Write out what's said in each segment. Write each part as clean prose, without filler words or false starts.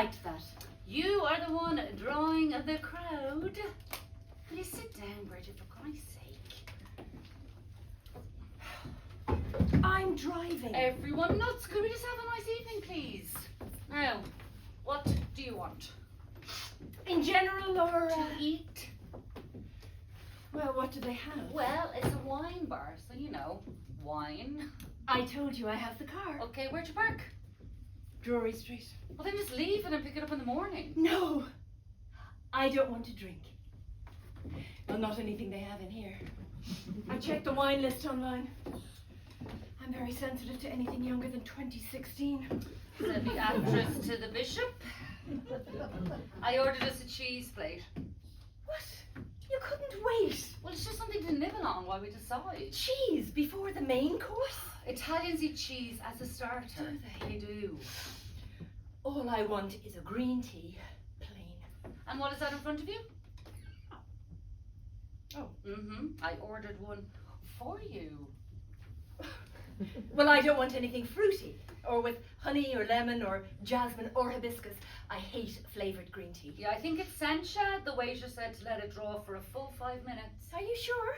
liked that. You are the one drawing the crowd. Will you sit down, Bridget, for Christ's sake? I'm driving. Everyone nuts. Could we just have a nice evening, please? Now, what do you want? In general, or To eat? well, what do they have? Well, it's a wine bar, so you know, wine. I told you I have the car. Okay, where'd you park? Drury Street. Well, then just leave it and pick it up in the morning. No, I don't want to drink. Well, not anything they have in here. I checked the wine list online. I'm very sensitive to anything younger than 2016. Said the actress to the bishop. I ordered us a cheese plate. What? You couldn't wait. Well, it's just something to nibble on while we decide. Cheese before the main course? Italians eat cheese as a starter. Do they? They do. All I want is a green tea, plain. And what is that in front of you? Oh. I ordered one for you. Well, I don't want anything fruity, or with honey or lemon or jasmine or hibiscus. I hate flavoured green tea. Yeah, I think it's Sancha. The waiter said to let it draw for a full 5 minutes. Are you sure?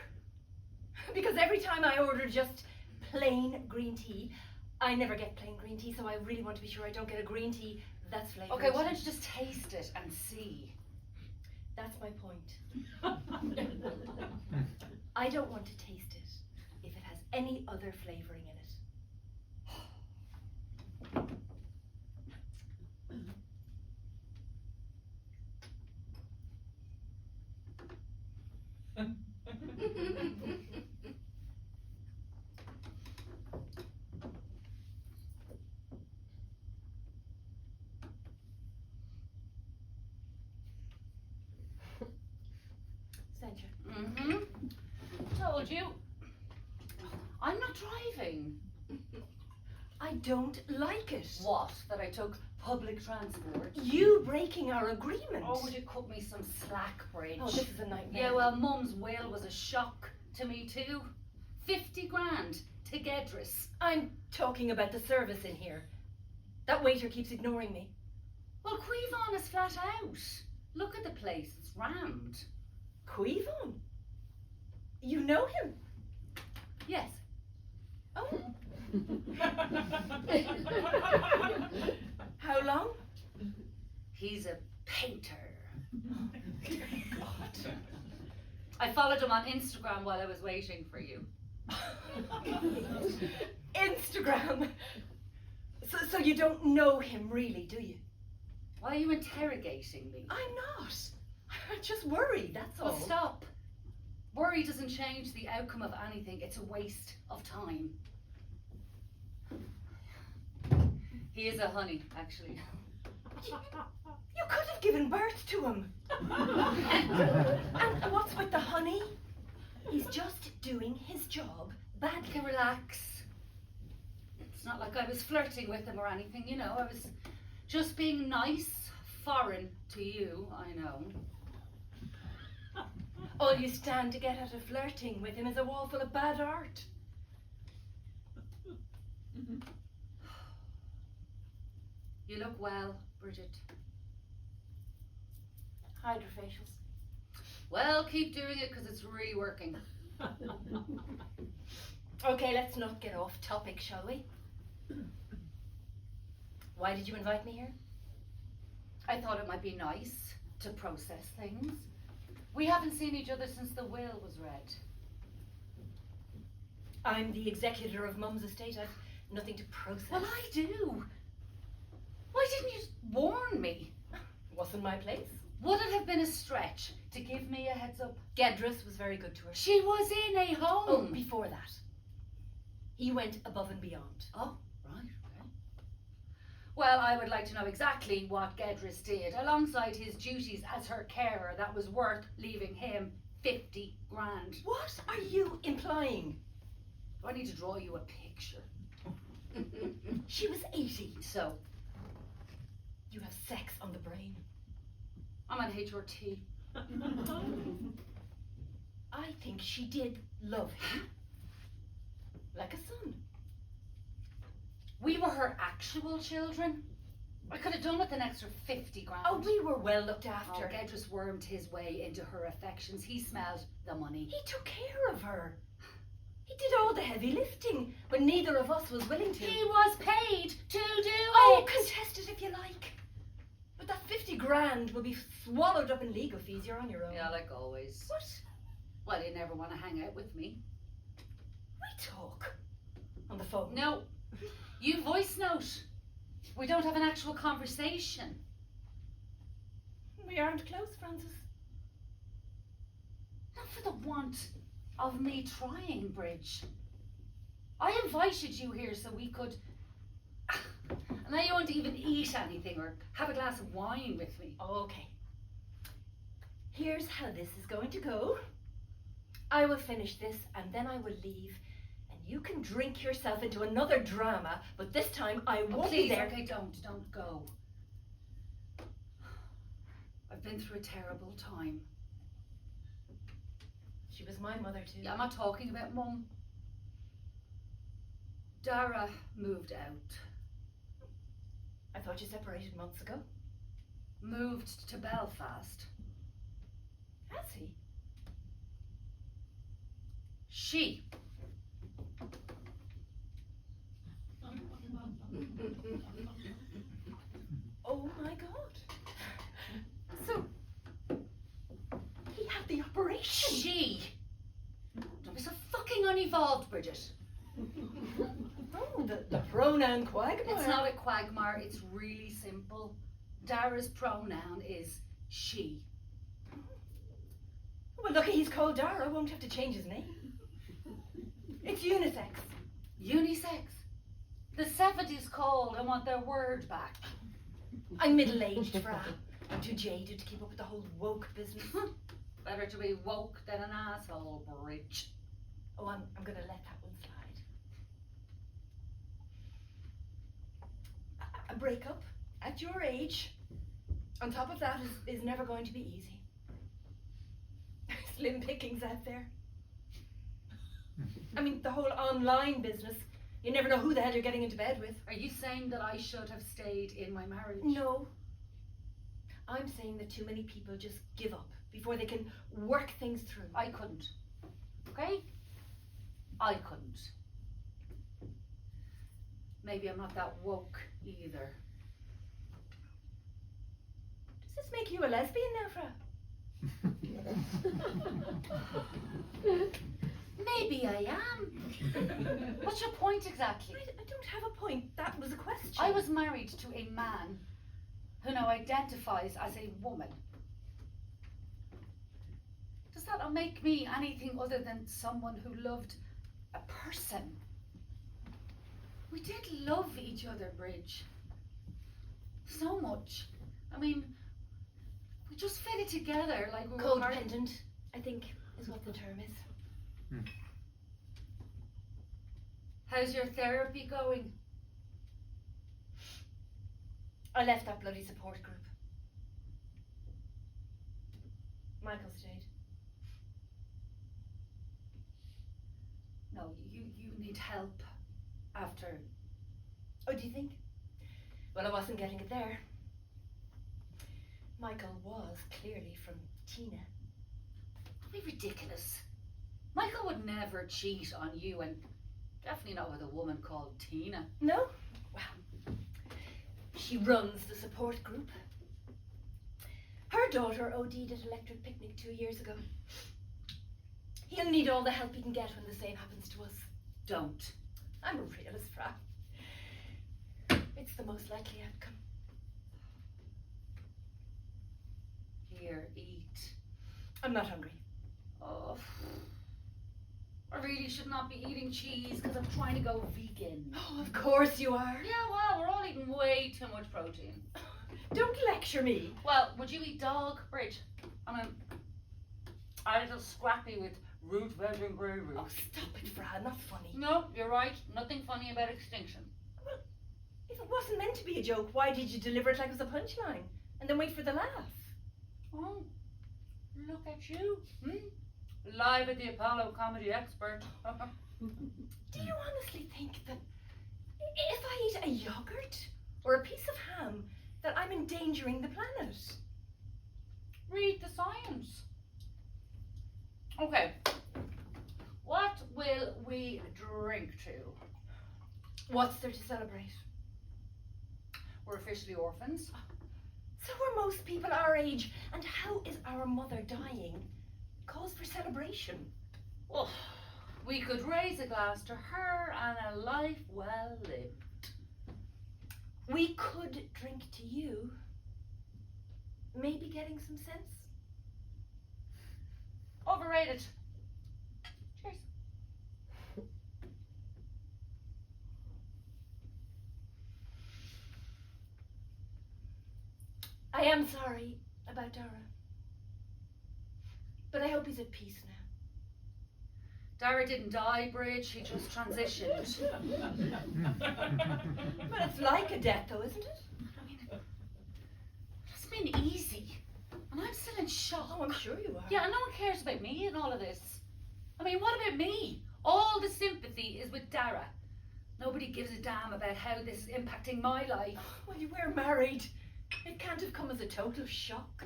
Because every time I order just plain green tea, I never get plain green tea, so I really want to be sure I don't get a green tea that's flavoured. Okay, why don't you just taste it and see? That's my point. I don't want to taste it if it has any other flavouring in it. Sancha. Told you. I'm not driving. I don't like it. What? That I took public transport? You breaking our agreement. Oh, would you cut me some slack, Bridge? Oh, this is a nightmare. Yeah, well, Mum's will was a shock to me too. 50 grand to Gedris. I'm talking about the service in here. That waiter keeps ignoring me. Well, Quevon is flat out. Look at the place, it's rammed. Quevon? You know him? Yes. Oh. How long? He's a painter. God. I followed him on Instagram while I was waiting for you. Instagram? So you don't know him really, do you? Why are you interrogating me? I'm not. I'm just worried, that's all. Well, stop. Worry doesn't change the outcome of anything. It's a waste of time. He is a honey, actually. You could have given birth to him. And what's with the honey? He's just doing his job badly. Okay, relax. It's not like I was flirting with him or anything, you know. I was just being nice, foreign to you, I know. All you stand to get out of flirting with him is a wall full of bad art. You look well, Bridget. Hydrofacials. Well, keep doing it because it's really working. Okay, let's not get off topic, shall we? Why did you invite me here? I thought it might be nice to process things. We haven't seen each other since the will was read. I'm the executor of Mum's estate. I've nothing to process. Well, I do. Why didn't you warn me? Wasn't my place. Would it have been a stretch to give me a heads up? Gedris was very good to her. She was in a home. Oh, before that. He went above and beyond. Oh, right, okay. Well, I would like to know exactly what Gedris did alongside his duties as her carer that was worth leaving him 50 grand. What are you implying? Do I need to draw you a picture? She was 80. So, you have sex on the brain. I'm on HRT. I think she did love him. Like a son. We were her actual children. I could have done with an extra 50 grand. Oh, we were well looked after. Gedris wormed his way into her affections. He smelled the money. He took care of her. He did all the heavy lifting when neither of us was willing to. He was paid to do Oh, it. contest it if you like. But that 50 grand will be swallowed up in legal fees. You're on your own. Yeah, like always. What? Well, you never want to hang out with me. We talk. On the phone. No. You voice note. We don't have an actual conversation. We aren't close, Francis. Not for the want of me trying, Bridge. I invited you here so we could... And now you won't even eat anything or have a glass of wine with me. Okay. Here's how this is going to go. I will finish this and then I will leave. And you can drink yourself into another drama, but this time I won't Please, be there. okay, don't go. I've been through a terrible time. She was my mother too. Yeah, I'm not talking about Mum. Dara moved out. I thought you separated months ago. Moved to Belfast. Has he? She. Oh my God. So, he had the operation. She. Don't be so fucking unevolved, Bridget. Oh, the pronoun quagmire. It's not a quagmire, it's really simple. Dara's pronoun is she. Well, look, he's called Dara. Won't have to change his name. It's unisex. Unisex. The 70s called and want their word back. I'm middle-aged, Fra. I'm too jaded to keep up with the whole woke business. Better to be woke than an asshole, Bridge. Oh, I'm gonna let that one slide. A breakup at your age, on top of that, is never going to be easy. Slim pickings out there. I mean, the whole online business, you never know who the hell you're getting into bed with. Are you saying that I should have stayed in my marriage? No. I'm saying that too many people just give up before they can work things through. I couldn't. Okay? I couldn't. Maybe I'm not that woke either. Does this make you a lesbian now, Fra? Maybe I am. What's your point exactly? I don't have a point. That was a question. I was married to a man who now identifies as a woman. Does that not make me anything other than someone who loved a person? We did love each other, Bridge. So much. I mean, we just fitted together like we were codependent, I think, is what the term is. How's your therapy going? I left that bloody support group. Michael stayed. No, you need help after. Oh, do you think? Well, I wasn't getting it there. Michael was clearly from Tina. Don't be ridiculous. Michael would never cheat on you, and definitely not with a woman called Tina. No? Well, she runs the support group. Her daughter OD'd at Electric Picnic 2 years ago. He'll need all the help he can get when the same happens to us. Don't. I'm a realist, Fra. It's the most likely outcome. Here, eat. I'm not hungry. Oh, I really should not be eating cheese because I'm trying to go vegan. Oh, of course you are. Yeah, well, we're all eating way too much protein. Don't lecture me. Well, would you eat dog, Bridge? I mean, a little scrappy with root veg and gravy. Oh, stop it, Fra. Not funny. No, you're right. Nothing funny about extinction. Well, if it wasn't meant to be a joke, why did you deliver it like it was a punchline? And then wait for the laugh? Oh, look at you. Live at the Apollo comedy expert. Do you honestly think that if I eat a yogurt or a piece of ham that I'm endangering the planet. Read the science. Okay. What will we drink to? What's there to celebrate? We're officially orphans. So are most people our age. And how is our mother dying cause for celebration? Oh, we could raise a glass to her and a life well lived. We could drink to you. Maybe getting some sense? Overrated. Cheers. I am sorry about Dara. But I hope he's at peace now. Dara didn't die, Bridge. He just transitioned. But it's like a death, though, isn't it? I mean, it's been easy. And I'm still in shock. Oh, I'm sure you are. Yeah, and no one cares about me in all of this. I mean, what about me? All the sympathy is with Dara. Nobody gives a damn about how this is impacting my life. Well, you were married. It can't have come as a total shock.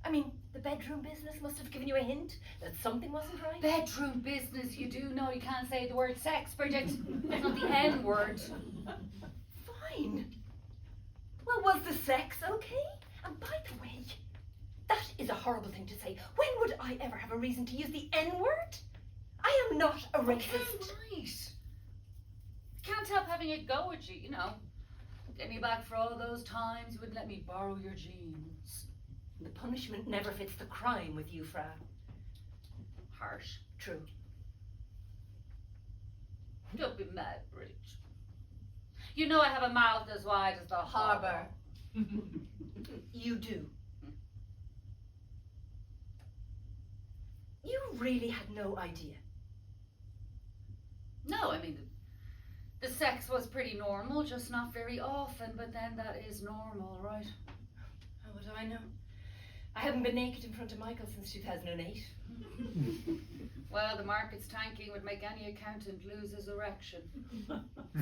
I mean, the bedroom business must have given you a hint that something wasn't right. Bedroom business, you do know you can't say the word sex, Bridget. It's not the N word. Fine. Well, was the sex okay? And by the way, that is a horrible thing to say. When would I ever have a reason to use the N word? I am not a racist. Okay, right. Can't help having a go at you, you know. Getting you back for all those times you wouldn't let me borrow your jeans. The punishment never fits the crime with you, Fra. Harsh. True. Don't be mad, Bridge. You know I have a mouth as wide as the harbour. You do. You really had no idea. No, I mean, the sex was pretty normal, just not very often, but then that is normal, right? How would I know? I haven't been naked in front of Michael since 2008. Well, the market's tanking would make any accountant lose his erection.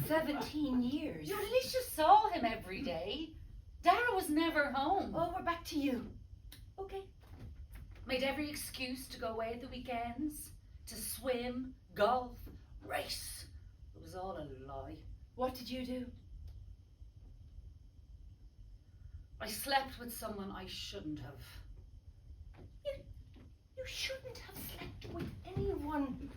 17 years. You at least you saw him every day. Dara was never home. Oh, we're back to you. Okay. Made every excuse to go away at the weekends, to swim, golf, race. It was all a lie. What did you do? I slept with someone I shouldn't have. You shouldn't have slept with anyone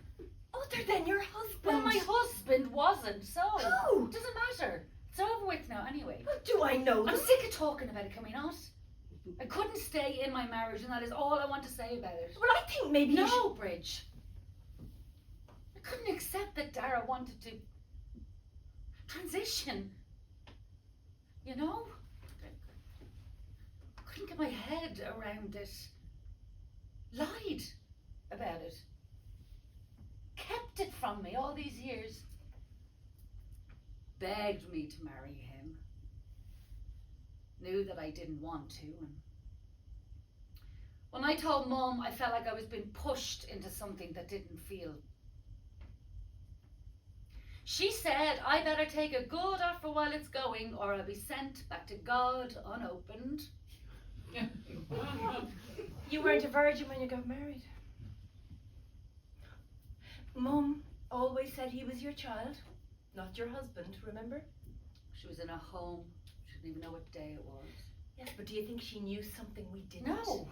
other than your husband. Well, my husband wasn't, so Who? doesn't matter. It's over with now anyway. Well, do I know I'm them? sick of talking about it, can we not? I couldn't stay in my marriage, and that is all I want to say about it. Well, I think maybe you should... No, Bridge. I couldn't accept that Dara wanted to transition. You know? I couldn't get my head around it. Lied about it. Kept it from me all these years. Begged me to marry him. Knew that I didn't want to. And when I told Mum, I felt like I was being pushed into something that didn't feel. She said I better take a good offer while it's going, or I'll be sent back to God unopened. You weren't a virgin when you got married. Mum always said he was your child, not your husband, remember? She was in a home. She didn't even know what day it was. Yes, but do you think she knew something we didn't? No,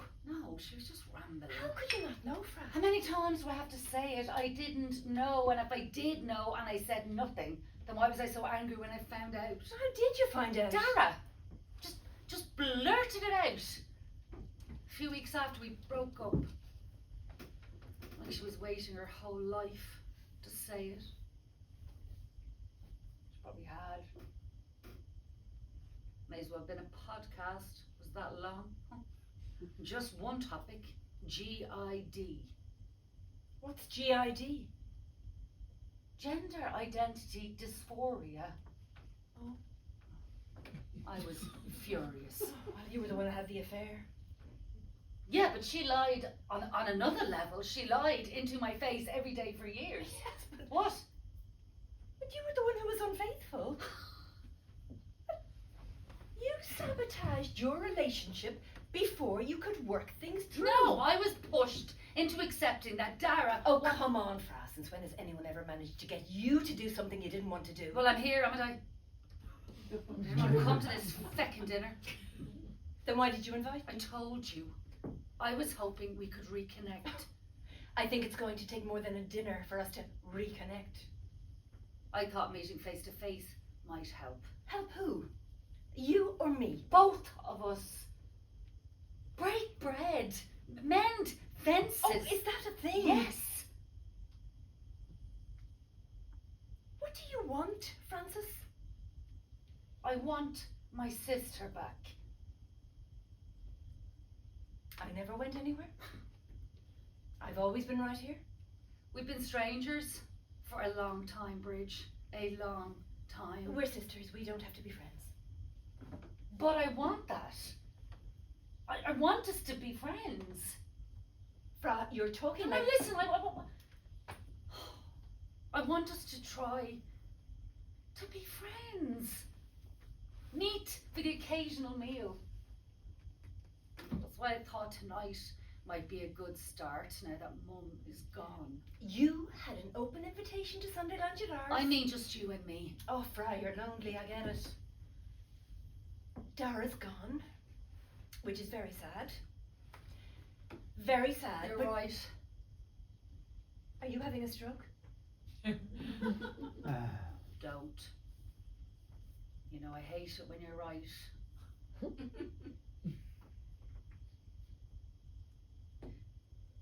she was just rambling. How could you not know, Fran? How many times do I have to say it? I didn't know, and if I did know and I said nothing, then why was I so angry when I found out? So how did you find out? Dara just blurted it out. A few weeks after we broke up. Like she was waiting her whole life to say it. She probably had. May as well have been a podcast. Was that long? Just one topic. GID. What's GID? Gender identity dysphoria. Oh. I was furious. Well, you were the one that had the affair. Yeah, but she lied on another level. She lied into my face every day for years. Yes, but... What? But you were the one who was unfaithful. You sabotaged your relationship before you could work things through. No, I was pushed into accepting that Dara... Oh, come on, Fra. Since when has anyone ever managed to get you to do something you didn't want to do? Well, I'm here, haven't I? I've come to this feckin' dinner. Then why did you invite I me? told you. I was hoping we could reconnect. I think it's going to take more than a dinner for us to reconnect. I thought meeting face to face might help. Help who? You or me? Both of us. Break bread. Mend fences. Oh, is that a thing? Yes. What do you want, Francis? I want my sister back. I never went anywhere. I've always been right here. We've been strangers for a long time, Bridge. A long time. We're sisters. We don't have to be friends. But I want that. I want us to be friends. Fra, you're talking Now like... listen, I want us to try to be friends. Meet for the occasional meal. That's why I thought tonight might be a good start now that Mum is gone. You had an open invitation to Sunday lunch at ours. I mean just you and me. Oh, Fra, you're lonely, I get it. Dara's gone, which is very sad. Very sad. You're but right. Are you having a stroke? Don't. You know, I hate it when you're right.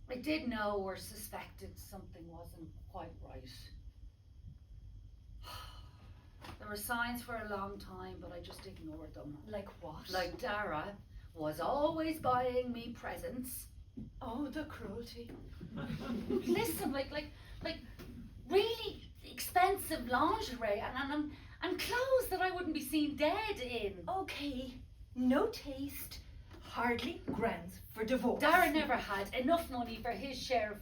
I did know or suspected something wasn't quite right. There were signs for a long time, but I just ignored them. Like what? Like Dara was always buying me presents. Oh, the cruelty. Listen, like really expensive lingerie and clothes that I wouldn't be seen dead in. Okay, no taste hardly grounds for divorce. Dara never had enough money for his share of...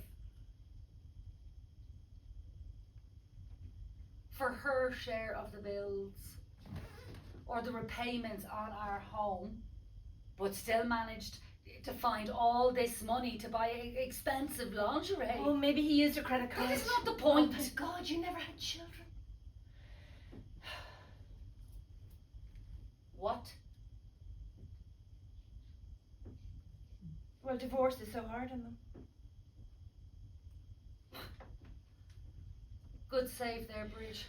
for her share of the bills or the repayments on our home, but still managed to find all this money to buy expensive lingerie. Oh, maybe he used a credit card. That is not the point. Oh, thank God you never had children. What? Well, divorce is so hard on them. Good save there, Bridge.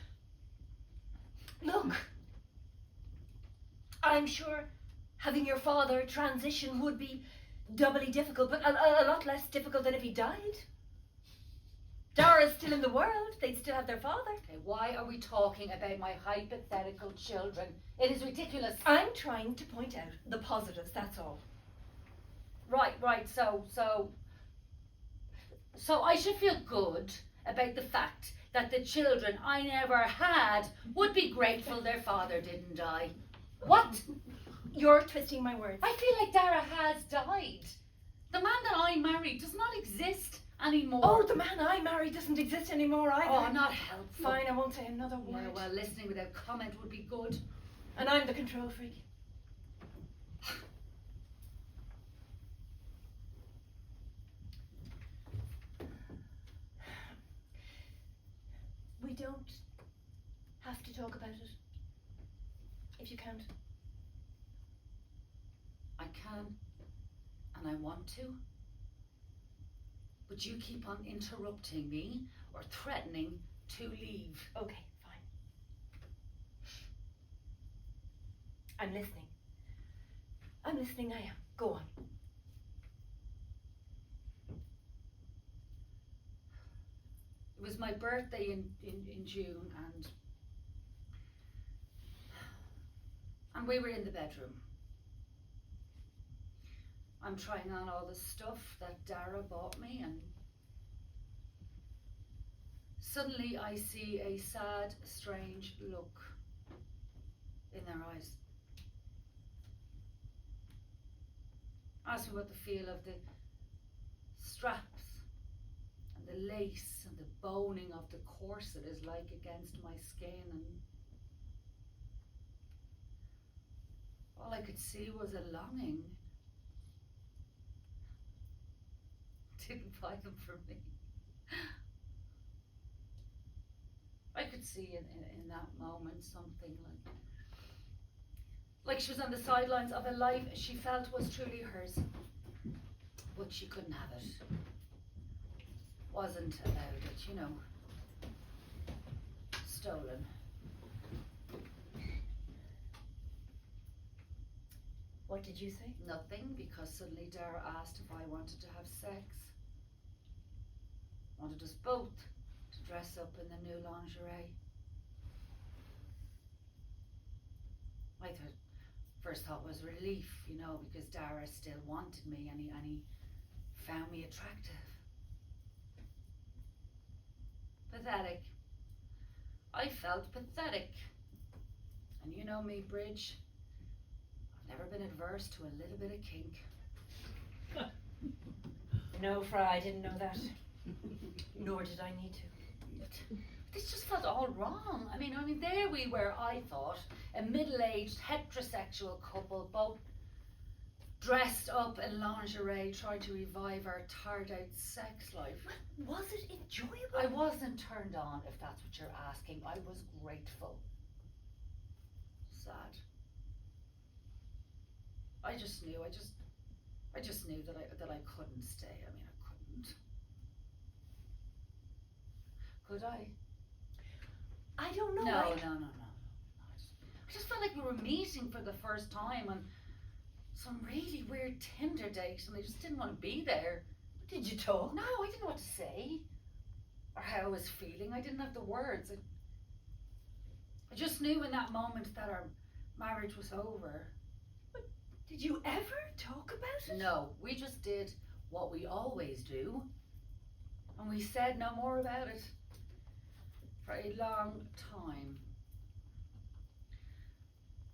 Look, I'm sure having your father transition would be doubly difficult, but a lot less difficult than if he died. Dara's still in the world. They'd still have their father. Okay, why are we talking about my hypothetical children? It is ridiculous. I'm trying to point out the positives, that's all. Right, so I should feel good about the fact that the children I never had would be grateful their father didn't die. What? You're twisting my words. I feel like Dara has died. The man that I married does not exist anymore. Oh, the man I married doesn't exist anymore either. Oh, not helpful. Fine, I won't say another word. Yeah, well, listening without comment would be good. And I'm the control freak. We don't have to talk about it. If you can't. I can, and I want to. But you keep on interrupting me or threatening to leave. Okay, fine. I'm listening. I'm listening, I am. Go on. It was my birthday in June, and we were in the bedroom. I'm trying on all the stuff that Dara bought me, and suddenly I see a sad, strange look in their eyes. Ask me what the feel of the straps and the lace and the boning of the corset is like against my skin, and All I could see was a longing. Didn't buy them for me. I could see in that moment something like she was on the sidelines of a life she felt was truly hers, but she couldn't have it. Wasn't allowed it, you know. Stolen. What did you say? Nothing, because suddenly Dara asked if I wanted to have sex. Wanted us both to dress up in the new lingerie. My first thought was relief, you know, because Dara still wanted me and he found me attractive. Pathetic. I felt pathetic. And you know me, Bridge. I've never been adverse to a little bit of kink. No, Fry, I didn't know that. Nor did I need to. This just felt all wrong. I mean, there we were, I thought, a middle-aged heterosexual couple, both dressed up in lingerie, trying to revive our tired-out sex life. Was it enjoyable? I wasn't turned on, if that's what you're asking. I was grateful. Sad. I just knew that I couldn't stay. I mean, I couldn't. Could I? I don't know. No. I just felt like we were meeting for the first time on some really weird Tinder date, and I just didn't want to be there. Did you talk? No, I didn't know what to say or how I was feeling. I didn't have the words. I just knew in that moment that our marriage was over. But did you ever talk about it? No, we just did what we always do, and we said no more about it for a long time.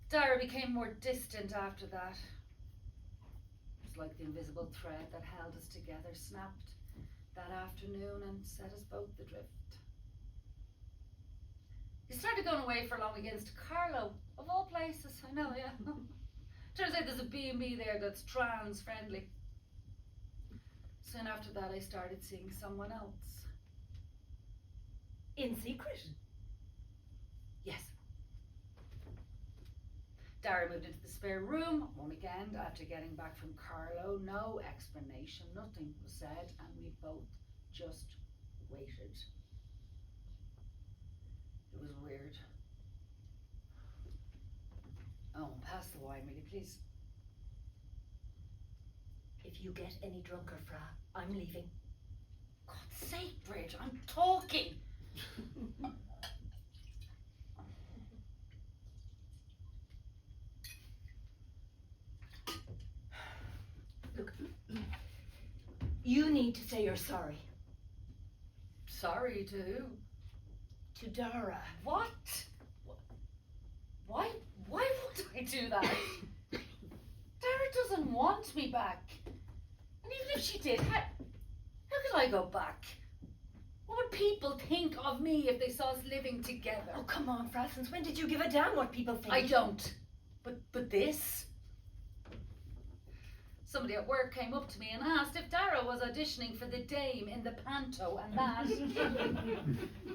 Dara became more distant after that. It was like the invisible thread that held us together snapped that afternoon and set us both adrift. He started going away for long against Carlo, of all places. I know, yeah. Turns out there's a B&B there that's trans friendly. Soon after that I started seeing someone else. In secret? Yes. Dara moved into the spare room one weekend after getting back from Carlo. No explanation, nothing was said, and we both just waited. It was weird. Oh, pass the wine, will you please? If you get any drunker, Fra, I'm leaving. God's sake, Bridge, I'm talking. Look, you need to say you're sorry. Sorry to who? To Dara. What? Why would I do that? Dara doesn't want me back. And even if she did, how could I go back? What would people think of me if they saw us living together? Oh, come on, Fra, since when did you give a damn what people think? I don't. But this? Somebody at work came up to me and asked if Dara was auditioning for the dame in the panto, and that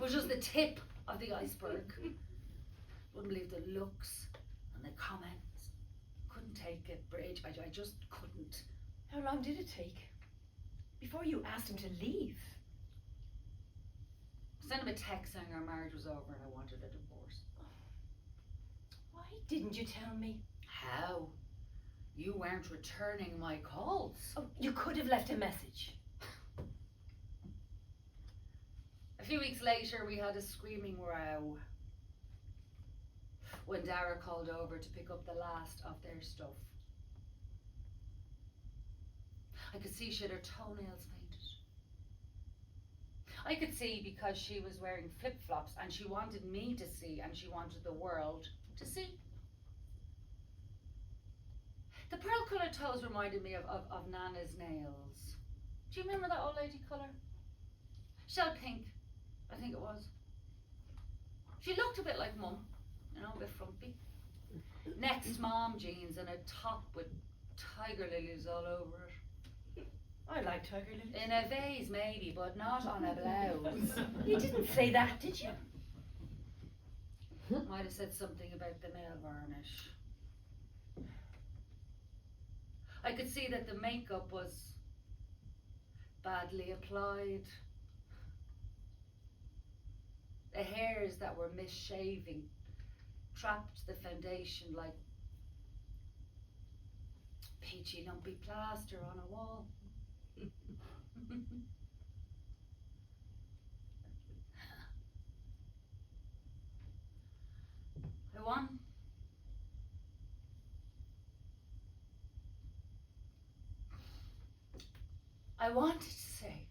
was just the tip of the iceberg. Wouldn't believe the looks and the comments. Couldn't take it, Bridge. I just couldn't. How long did it take? Before you asked him to leave? Sent him a text saying our marriage was over and I wanted a divorce. Why didn't you tell me? How? You weren't returning my calls. Oh, you could have left a message. A few weeks later, we had a screaming row when Dara called over to pick up the last of their stuff. I could see she had her toenails painted. I could see because she was wearing flip-flops and she wanted me to see and she wanted the world to see. The pearl-coloured toes reminded me of Nana's nails. Do you remember that old lady colour? Shell pink, I think it was. She looked a bit like Mum, you know, a bit frumpy. Next mom jeans and a top with tiger lilies all over it. I like tiger lilies. In a vase maybe, but not on a blouse. You didn't say that, did you? Might have said something about the nail varnish. I could see that the makeup was badly applied. The hairs that were misshaving trapped the foundation like peachy lumpy plaster on a wall. I wanted to say,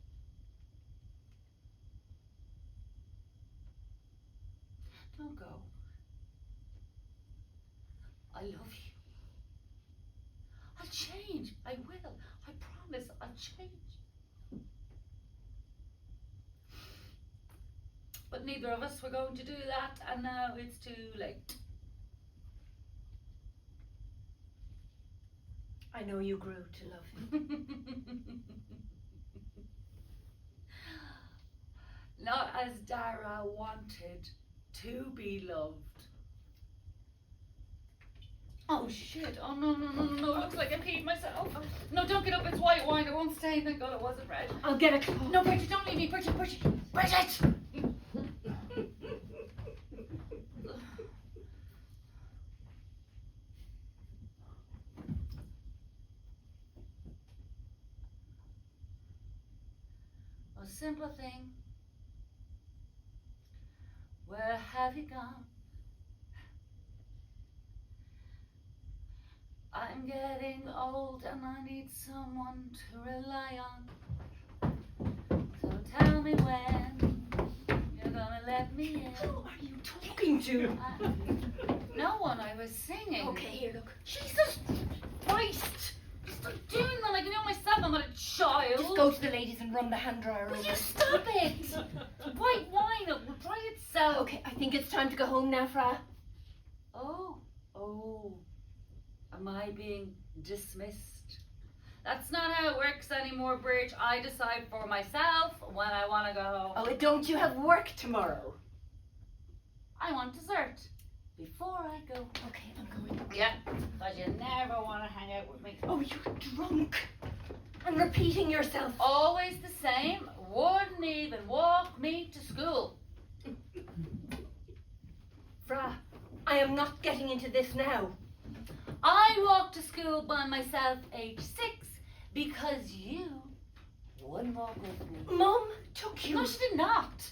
don't go. I love you. I'll change. I will. I promise I'll change. But neither of us were going to do that, and now it's too late. I know you grew to love him. Not as Dara wanted to be loved. Oh shit, oh no, looks like I peed myself. No, don't get up, it's white wine, it won't stain, thank God it wasn't red. I'll get a cloth. No, Bridget, don't leave me, Bridget! A simple thing. Where have you gone? I'm getting old and I need someone to rely on. So tell me when you're gonna let me in. Who are you talking to? No one, I was singing. Okay, here, look. Jesus Christ! Stop doing that, like you know myself, I'm not a child. Just go to the ladies and run the hand dryer Will over. you stop it? White wine, it will dry itself. Okay, I think it's time to go home now, Fra. Oh. Am I being dismissed? That's not how it works anymore, Bridge. I decide for myself when I want to go home. Oh, don't you have work tomorrow? I want dessert before I go. Okay, I'm going. Yeah, because you never want to hang out with me. Oh, you're drunk. And repeating yourself. Always the same. Wouldn't even walk me to school. Fra, I am not getting into this now. I walked to school by myself age 6 because you wouldn't walk with me. Mum took you. No, she did not.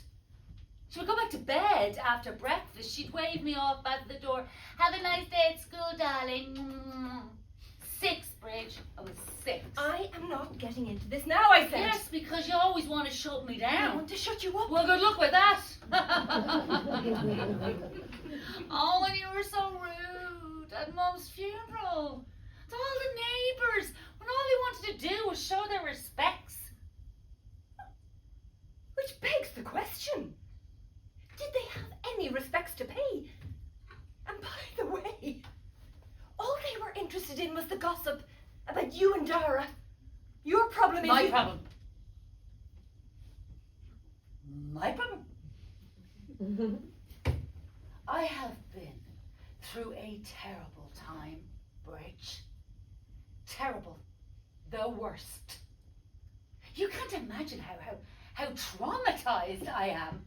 She would go back to bed after breakfast. She'd wave me off at the door. Have a nice day at school, darling. 6, Bridge. I was 6. I am not getting into this now, I said. Yes, because you always want to shut me I down. want to shut you up. Well, good luck with that. Oh, and you were so rude at Mum's funeral. To all the neighbours, when all they wanted to do was show their respects. Which begs the question. Did they have any respects to pay? And by the way, all they were interested in was the gossip about you and Dara. Your problem is... My problem. My problem. I have been through a terrible time, Bridge. Terrible. The worst. You can't imagine how traumatized I am.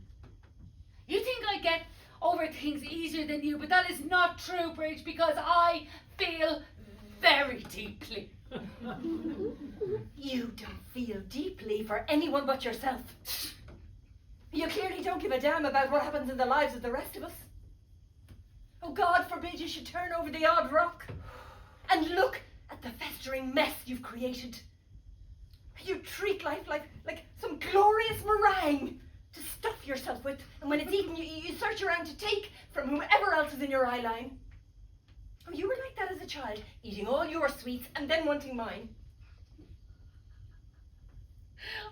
You think I get over things easier than you, but that is not true, Bridge, because I feel very deeply. You don't feel deeply for anyone but yourself. You clearly don't give a damn about what happens in the lives of the rest of us. Oh, God forbid you should turn over the odd rock and look at the festering mess you've created. You treat life like some glorious meringue to stuff yourself with, and when it's eaten, you search around to take from whomever else is in your eye line. Oh, you were like that as a child, eating all your sweets and then wanting mine.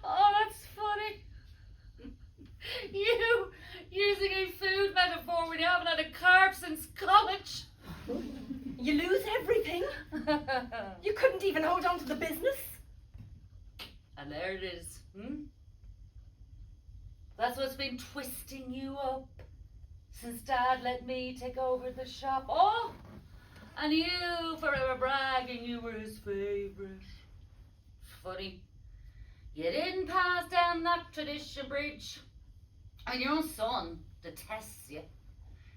Oh, that's funny. You using a food metaphor when you haven't had a carb since college. You lose everything. You couldn't even hold on to the business. And there it is, That's what's been twisting you up since Dad let me take over the shop. Oh, and you forever bragging you were his favourite. Funny, you didn't pass down that tradition, Bridge. And your own son detests you.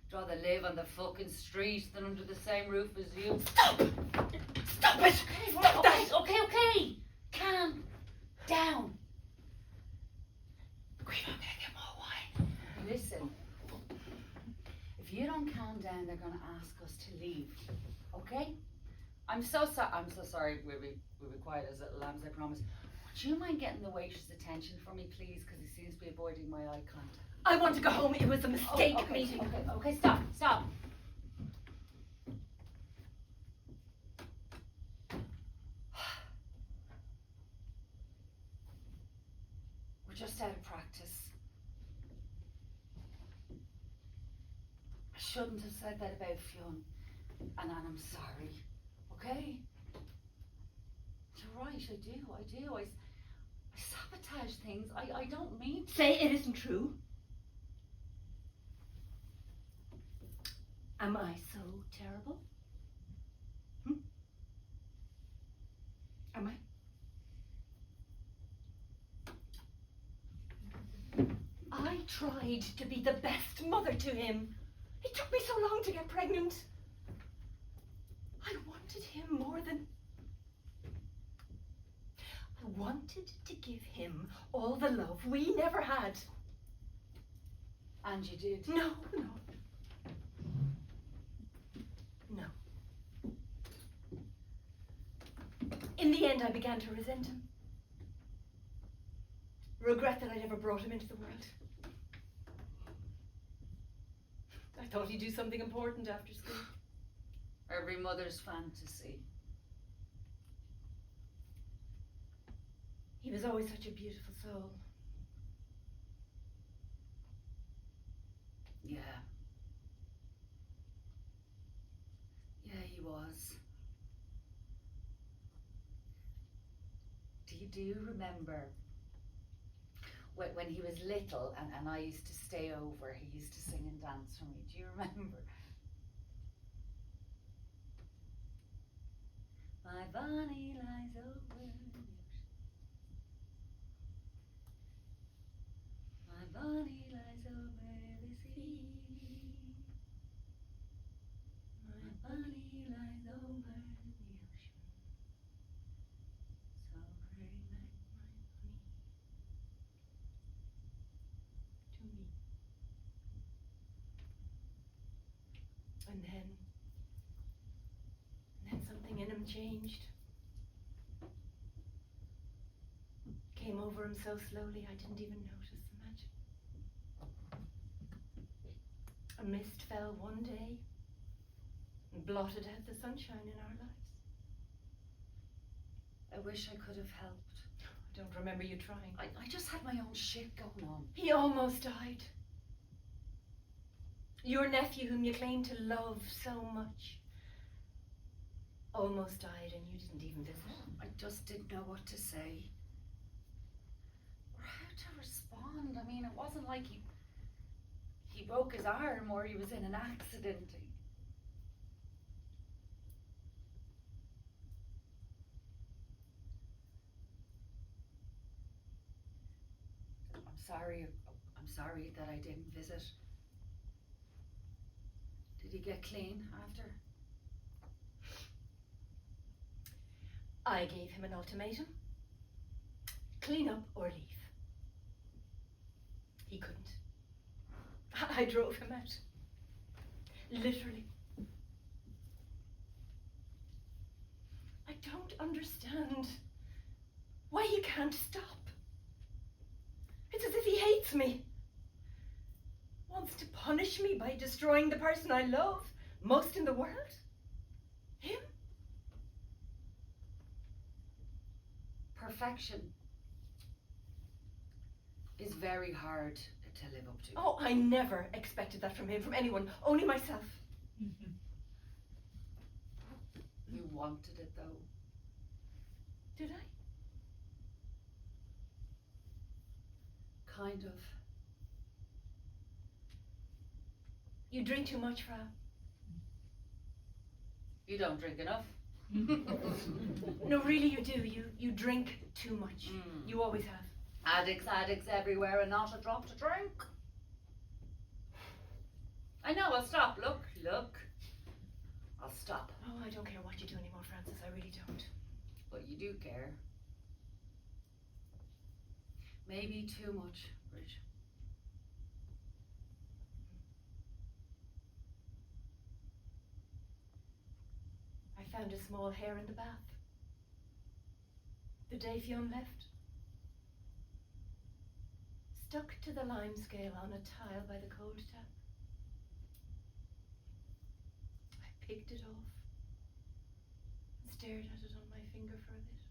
He'd rather live on the fucking street than under the same roof as you. Stop! Stop it! Stop that! Okay. Calm down. We're not gonna get more wine. Listen, if you don't calm down, they're gonna ask us to leave. Okay? I'm so sorry. We'll be quiet as little lambs, I promise. Would you mind getting the waitress' attention for me, please? Because he seems to be avoiding my eye contact. I want to go home. It was a mistake meeting. Okay, stop. We're just out of practice. I shouldn't have said that about Fionn, and I'm sorry. Okay? You're right, I do. I sabotage things. I don't mean to. Say it isn't true. Am I so terrible? Am I? I tried to be the best mother to him. It took me so long to get pregnant. I wanted him more than... I wanted to give him all the love we never had. And you did? No. In the end, I began to resent him. Regret that I'd ever brought him into the world. I thought he'd do something important after school. Every mother's fantasy. He was always such a beautiful soul. Yeah, he was. Do you remember when he was little and I used to stay over, he used to sing and dance for me? Do you remember? My Bonnie lies over the ocean. My Bonnie lies over the sea. My Bonnie lies over the ocean. So very like my Bonnie To me. And then something in him changed. Came over him so slowly I didn't even notice. Imagine. A mist fell one day and blotted out the sunshine in our lives. I wish I could have helped. I don't remember you trying. I just had my own shit going on. He almost died. Your nephew, whom you claim to love so much, almost died and you didn't even visit. I just didn't know what to say. Or how to respond. I mean, it wasn't like he broke his arm or he was in an accident. I'm sorry that I didn't visit. Did he get clean after? I gave him an ultimatum. Clean up or leave. He couldn't. I drove him out. Literally. I don't understand why he can't stop. It's as if he hates me. Wants to punish me by destroying the person I love most in the world. Him? Perfection is very hard to live up to. Oh, I never expected that from him, from anyone, only myself. You wanted it though. Did I? Kind of. You drink too much, Frau. You don't drink enough. No, really you do. You drink too much. You always have. Addicts everywhere and not a drop to drink. I know, I'll stop. Look. I'll stop. Oh, I don't care what you do anymore, Francis. I really don't. But you do care. Maybe too much, Rich. I found a small hair in the bath. The day Fionn left. Stuck to the lime scale on a tile by the cold tap. I picked it off and stared at it on my finger for a bit.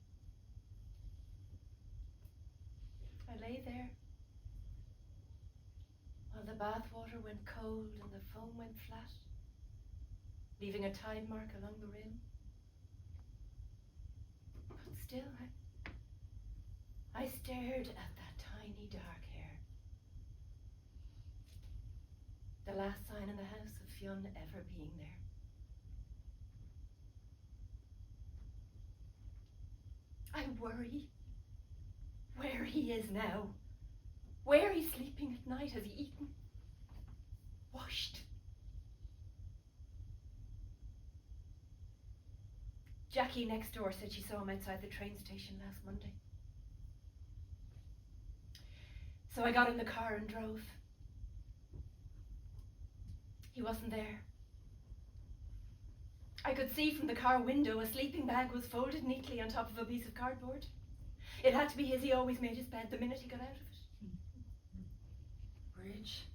I lay there while the bath water went cold and the foam went flat, leaving a tide mark along the rim. But still, I stared at that tiny dark hair. The last sign in the house of Fionn ever being there. I worry where he is now, where he's sleeping at night. Has he eaten? Washed? Jackie next door said she saw him outside the train station last Monday. So I got in the car and drove. He wasn't there. I could see from the car window a sleeping bag was folded neatly on top of a piece of cardboard. It had to be his. He always made his bed the minute he got out of it. Bridge.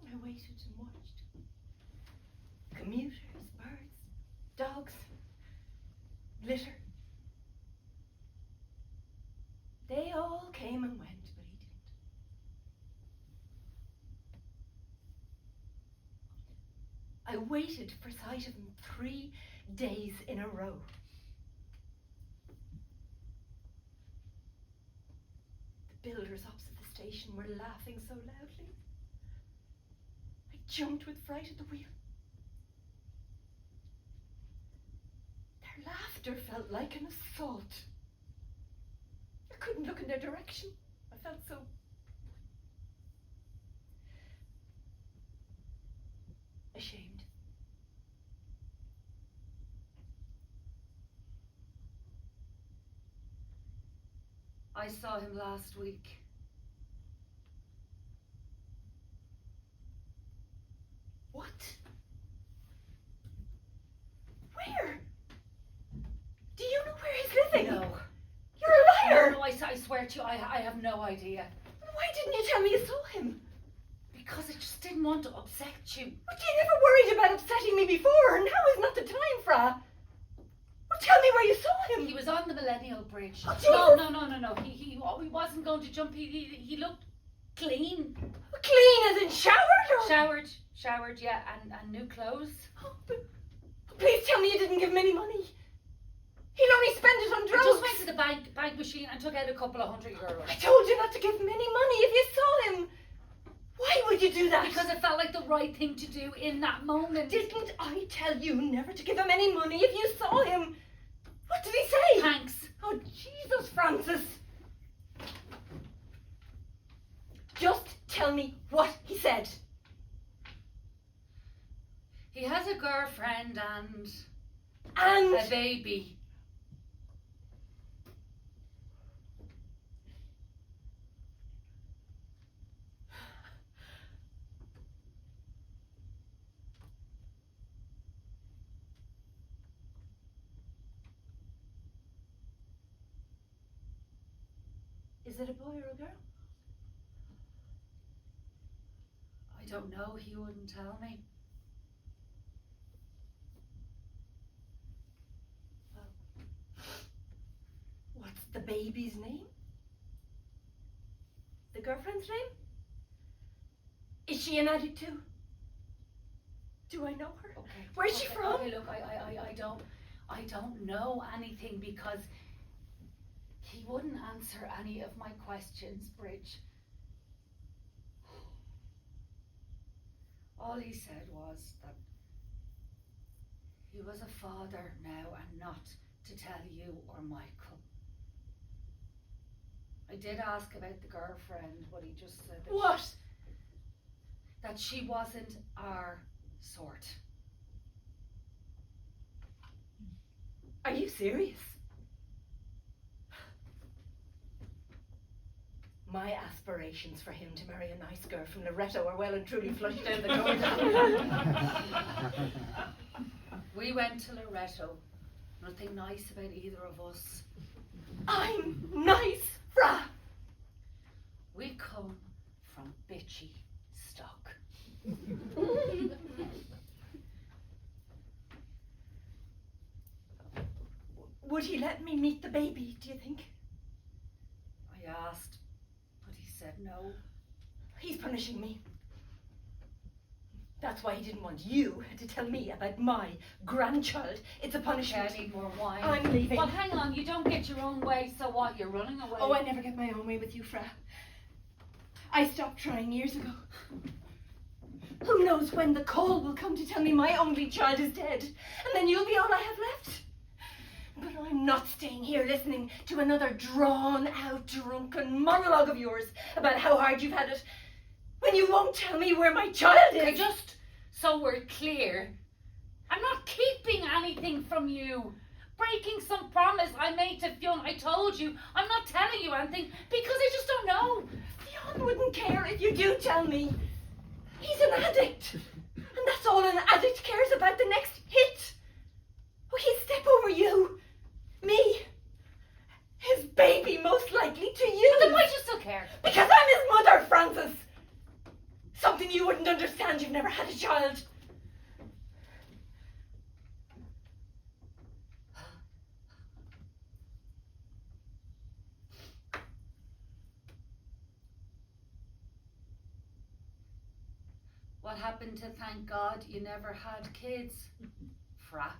I waited and watched. Commuters, birds, dogs, litter. They all came and went, but he didn't. I waited for sight of him 3 days in a row. The builders opposite the station were laughing so loudly. I jumped with fright at the wheel. Their laughter felt like an assault. I couldn't look in their direction. I felt so ashamed. I saw him last week. What? Where? Do you know where he's living? No. You're a liar! No, I swear to you, I have no idea. Why didn't you tell me you saw him? Because I just didn't want to upset you. But you never worried about upsetting me before. Now is not the time, Fra. Well, tell me where you saw him. He was on the Millennial Bridge. Oh, No. He wasn't going to jump. He looked clean. Clean as in showered or? Showered, yeah, and new clothes. Oh, but please tell me you didn't give him any money. He'll only spend it on drugs. I just went to the bank machine and took out a couple of €100. I told you not to give him any money if you saw him. Why would you do that? Because it felt like the right thing to do in that moment. Didn't I tell you never to give him any money if you saw him? What did he say? Thanks. Oh, Jesus, Francis. Just tell me what he said. He has a girlfriend and And a baby. is it a boy or a girl? I don't know, he wouldn't tell me. What's the baby's name? The girlfriend's name? Is she an addict too? Do I know her? Okay. Where's she from? Okay, look, I don't know anything because he wouldn't answer any of my questions, Bridge. All he said was that he was a father now and not to tell you or Michael. I did ask about the girlfriend, but he just said that What? that she wasn't our sort. Are you serious? My aspirations for him to marry a nice girl from Loretto are well and truly flushed down the door. We went to Loretto. Nothing nice about either of us. I'm nice, Fra. We come from bitchy stock. Would he let me meet the baby, do you think? I asked, but he said no. He's punishing me. That's why he didn't want you to tell me about my grandchild. It's a punishment. Okay, I need more wine. I'm leaving. Well, hang on, you don't get your own way, so what? You're running away? Oh, I never get my own way with you, Fra. I stopped trying years ago. Who knows when the call will come to tell me my only child is dead, and then you'll be all I have left. But I'm not staying here listening to another drawn-out, drunken monologue of yours about how hard you've had it, when you won't tell me where my child is. Okay, just so we're clear, I'm not keeping anything from you. Breaking some promise I made to Fionn. I told you, I'm not telling you anything because I just don't know. Fionn wouldn't care if you do tell me. He's an addict. And that's all an addict cares about, the next hit. Oh, he'd step over you. Me. His baby, most likely, to you. But then why do you still care? Because I'm his mother, Francis. Something you wouldn't understand. You've never had a child. What happened to thank God you never had kids, Fra?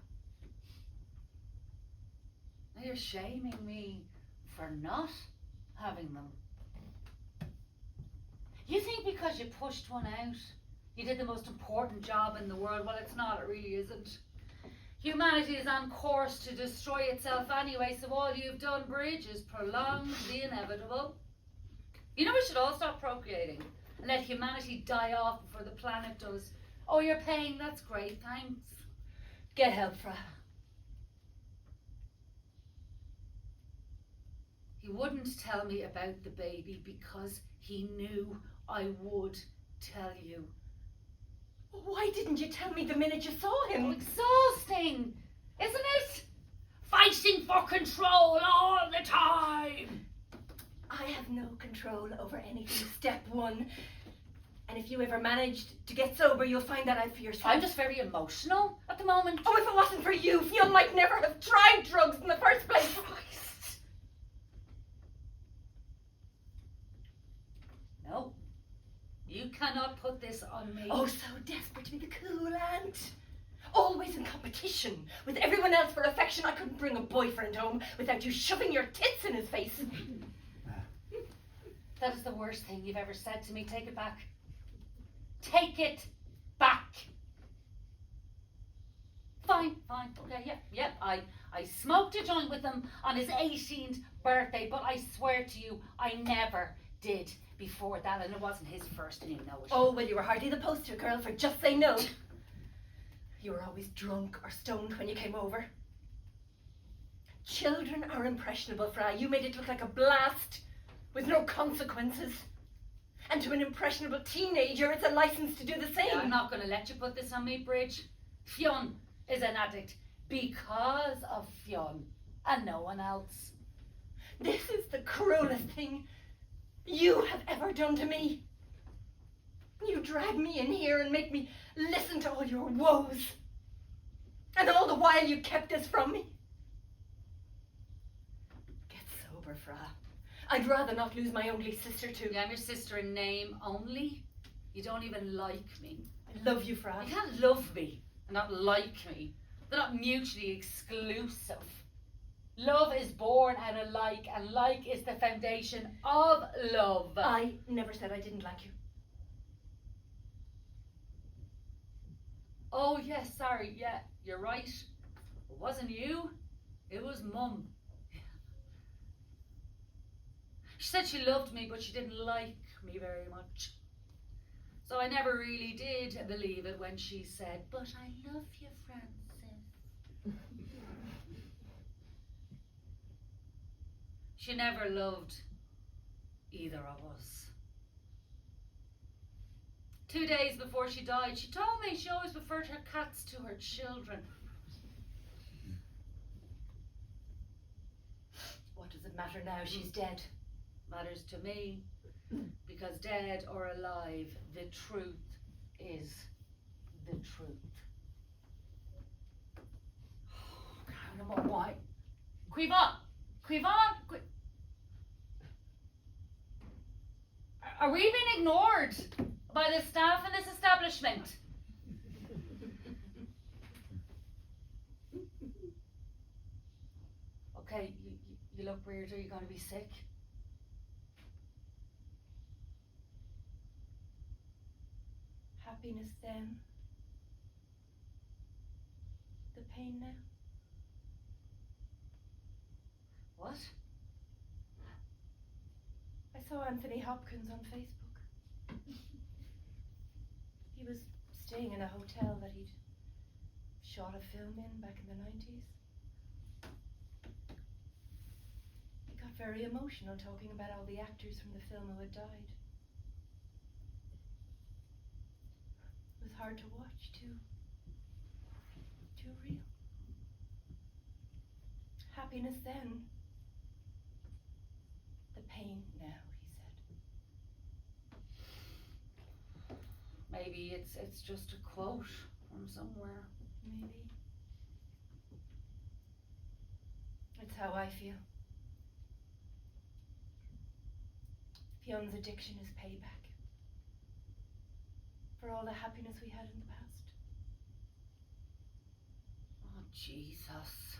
Now you're shaming me for not having them. You think because you pushed one out, you did the most important job in the world? Well, it's not, it really isn't. Humanity is on course to destroy itself anyway, so all you've done, Bridge, is prolong the inevitable. You know we should all stop procreating and let humanity die off before the planet does. Oh, you're paying, that's great, thanks. Get help, Fra. He wouldn't tell me about the baby because he knew I would tell you. Why didn't you tell me the minute you saw him? Oh, exhausting, isn't it? Fighting for control all the time. I have no control over anything, step one. And if you ever managed to get sober, you'll find that out for yourself. I'm just very emotional at the moment. Oh, if it wasn't for you, Fionn might never have tried drugs in the first place. Christ. No. You cannot put this on me. Oh, so desperate to be the cool aunt. Always in competition with everyone else for affection. I couldn't bring a boyfriend home without you shoving your tits in his face. That is the worst thing you've ever said to me. Take it back. Take it back. Fine, okay, yeah. I smoked a joint with him on his 18th birthday, but I swear to you, I never did before that, and it wasn't his first, and you know it. Oh, well, you were hardly the poster girl for just say no. You were always drunk or stoned when you came over. Children are impressionable, Fra. You made it look like a blast with no consequences. And to an impressionable teenager, it's a license to do the same. Yeah, I'm not going to let you put this on me, Bridge. Fionn is an addict because of Fionn and no one else. This is the cruelest thing you have ever done to me. You drag me in here and make me listen to all your woes. And all the while you kept this from me. Get sober, Fra. I'd rather not lose my only sister too. Yeah, I'm your sister in name only. You don't even like me. I love you, Fra. You can't love me and not like me. They're not mutually exclusive. Love is born out of like, and like is the foundation of love. I never said I didn't like you. Oh yes, sorry, yeah, you're right. It wasn't you, it was Mum. She said she loved me, but she didn't like me very much. So I never really did believe it when she said, "But I love you, Francis." She never loved either of us. 2 days before she died, she told me she always preferred her cats to her children. What does it matter now? She's dead. Matters to me, because dead or alive, the truth is the truth. Oh, no more wine. Cuivant! Cuivant! Are we being ignored by the staff in this establishment? Okay, you look weird. Are you going to be sick? Happiness then. The pain now. What? I saw Anthony Hopkins on Facebook. He was staying in a hotel that he'd shot a film in back in the 90s. He got very emotional talking about all the actors from the film who had died. It was hard to watch, too. Too real. Happiness then. The pain now, he said. Maybe it's just a quote from somewhere. Maybe. It's how I feel. Fion's addiction is payback for all the happiness we had in the past. Oh, Jesus.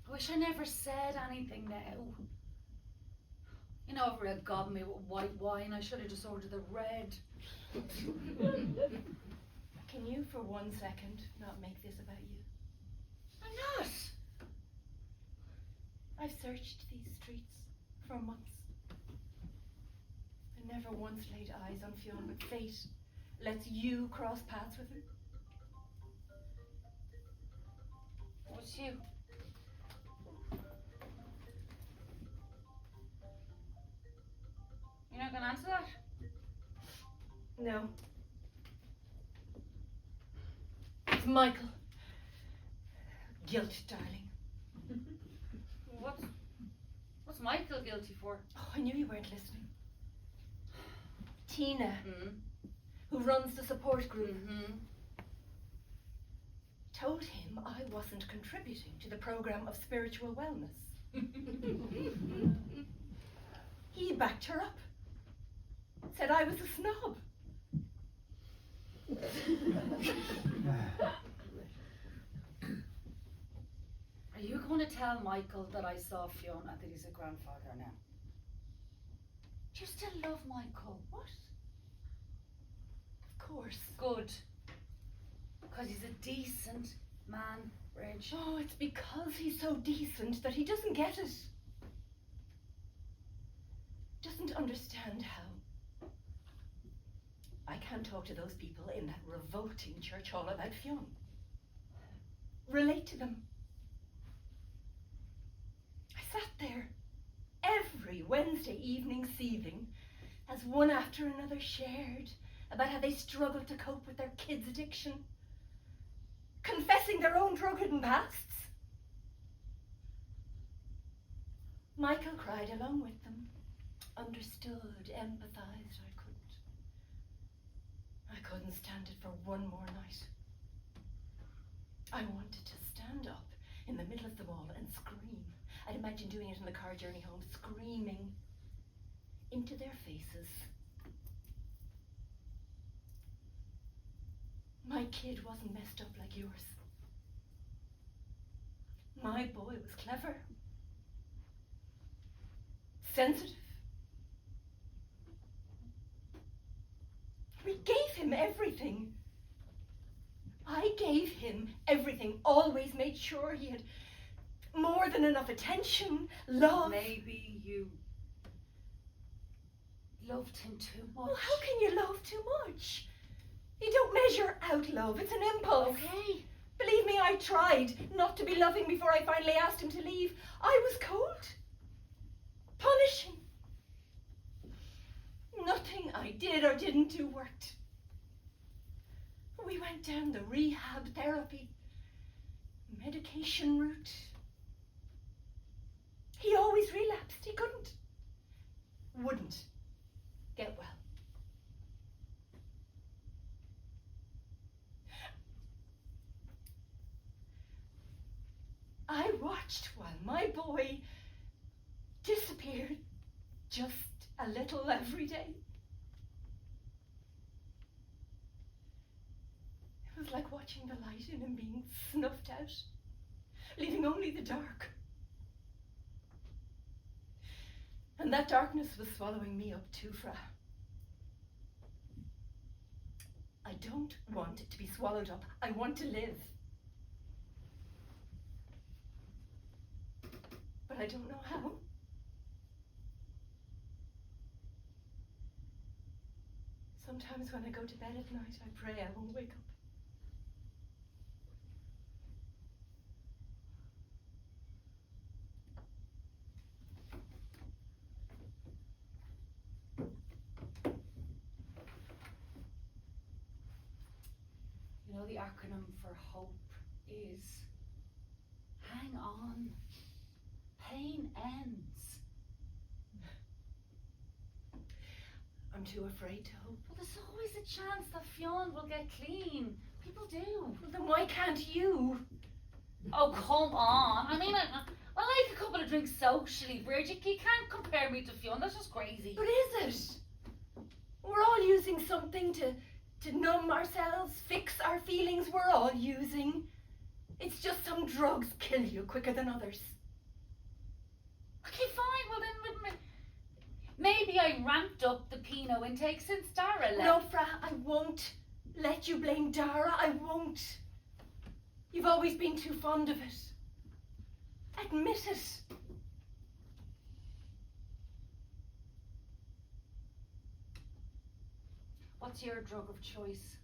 I wish I never said anything now. You know, if it had gotten me with white wine, I should have just ordered the red. Can you, for 1 second, not make this about you? I'm not. I've searched these streets for months and never once laid eyes on Fionn, but fate lets you cross paths with him. What's you? You're not going to answer that? No. It's Michael. Guilt, darling. What's Michael guilty for? Oh, I knew you weren't listening. Tina, Mm. who runs the support group, Mm-hmm. told him I wasn't contributing to the program of spiritual wellness. He backed her up. Said I was a snob. Are you going to tell Michael that I saw Fiona, that he's a grandfather now? Do you still love Michael? What? Of course. Good. Because he's a decent man, Reg. Oh, it's because he's so decent that he doesn't get it. Doesn't understand how. I can't talk to those people in that revolting church hall about Fionn. Relate to them. I sat there every Wednesday evening seething as one after another shared about how they struggled to cope with their kids' addiction, confessing their own drug-ridden pasts. Michael cried along with them, understood, empathized. I couldn't stand it for one more night. I wanted to stand up in the middle of them all and scream. I'd imagine doing it on the car journey home, screaming into their faces. My kid wasn't messed up like yours. My boy was clever, sensitive. We gave him everything. I gave him everything, always made sure he had more than enough attention, love. Maybe you loved him too much. Well, how can you love too much? You don't measure out love, it's an impulse. Okay. Believe me, I tried not to be loving before I finally asked him to leave. I was cold, punishing. Nothing I did or didn't do worked. We went down the rehab therapy, medication route. He always relapsed. He wouldn't get well. I watched while my boy disappeared just a little every day. It was like watching the light in him being snuffed out, leaving only the dark. And that darkness was swallowing me up too, Fra. I don't want it to be swallowed up. I want to live. But I don't know how. Sometimes when I go to bed at night, I pray I won't wake up. You know, the acronym for hope is hang on. Pain ends. I'm too afraid to hope. Well, there's always a chance that Fionn will get clean. People do. Well, then why can't you? Oh, come on. I mean, I like a couple of drinks socially, Bridget. You can't compare me to Fionn. That's just crazy. But is it? We're all using something to numb ourselves, fix our feelings. We're all using. It's just some drugs kill you quicker than others. Okay, fine. Well, then maybe I ramped up the Pinot intake since Dara left. No, Fra, I won't let you blame Dara. I won't. You've always been too fond of it. Admit it. What's your drug of choice?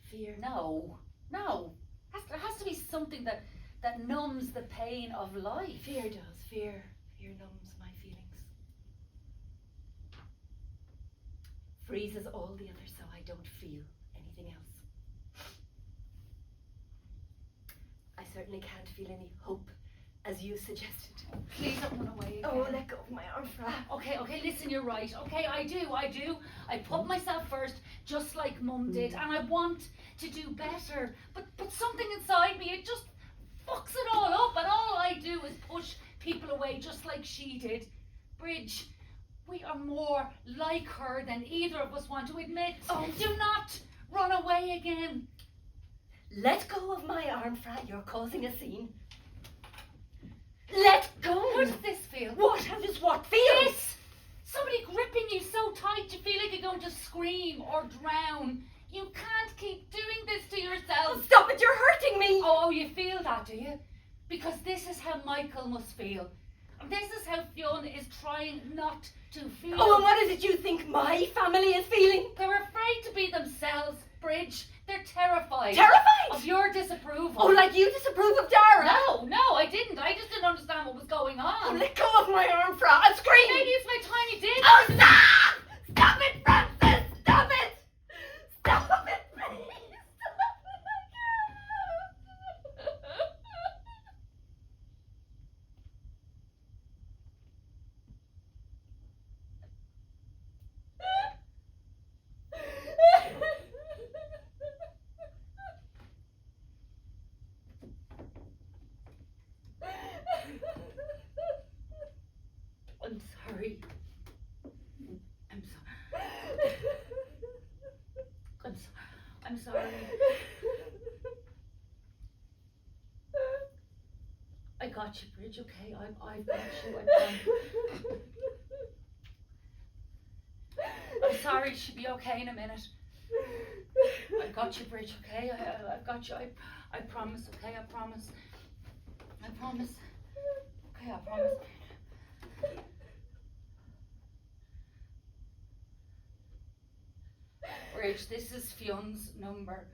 Fear. No. There has to be something that numbs the pain of life. Fear does. Fear numbs my feelings. Freezes all the others so I don't feel anything else. I certainly can't feel any hope, as you suggested. Please don't run away again. Oh, let go of my arm, Fra. Okay, listen, you're right. Okay, I do. I put myself first, just like Mum did, and I want to do better. But something inside me, it just fucks it all up, and all I do is push people away, just like she did. Bridge, we are more like her than either of us want to admit. Oh. Do not run away again. Let go of my arm, Fra. You're causing a scene. Let go. How does this feel? What? How does what feel? This! Somebody gripping you so tight you feel like you're going to scream or drown. You can't keep doing this to yourself. Oh, stop it, you're hurting me. Oh, you feel that, do you? Because this is how Michael must feel. And this is how Fionn is trying not to feel. Oh, and what is it you think my family is feeling? They're afraid to be themselves, Bridge. They're terrified. Terrified? Of your disapproval. Oh, like you disapprove of Dara? No, I didn't. I just didn't understand what was going on. Oh, let go of my arm, Fra. I'll scream. Maybe it's my tiny dick. Oh, stop! Stop it, Francis! Stop it! Stop it, please! I'm sorry. got you, Bridge, okay? I've got you, I promise. I'm sorry, she'll be okay in a minute. I've got you, Bridge, okay? I've got you, I promise, okay? I promise. I promise. Okay, I promise. Bridge, this is Fion's number.